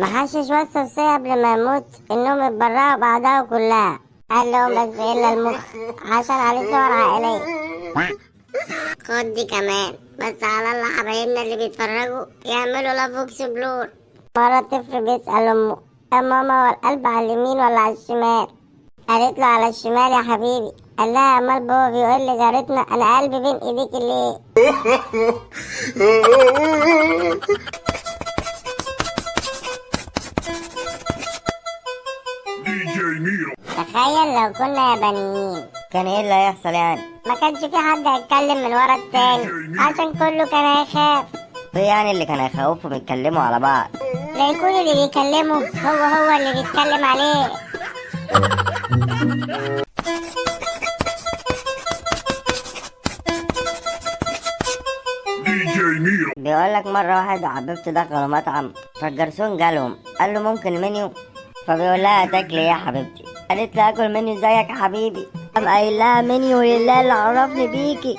محشش وصى وصية قبل ما يموت انهم يتبرعوا بأعضائه كلها. قال لهم بس الا المخ عشان عليه صور عائلية. خد دي كمان، بس على الله حبايبنا اللي بيتفرجوا يعملوا لاف اكسبلور. مرة طفل بيسأل امه: يا ماما هو القلب على اليمين ولا على الشمال؟ قالت له على الشمال يا حبيبي. قال لها امال بابا بيقول لجارتنا انا قلبي بين ايديك ليه؟ تخيل لو كنا يابانيين كان ايه اللي هيحصل يعني؟ ما كانش في حد هيتكلم من ورا التاني عشان كله كان هيخاف. ايه يعني اللي كان هيخوفهم يتكلموا على بعض؟ لا يكون اللي بيكلمه هو اللي بيتكلم عليه. بيقول لك مرة واحد وحبيبته دخلوا مطعم، فالجرسون جالهم قال له ممكن منيو؟ فبيقول لها تاكلي ايه يا حبيبتي؟ قالت له اكل منيو زيك يا حبيبي. قام قايل لها منيو لله اللي عرفني بيكي.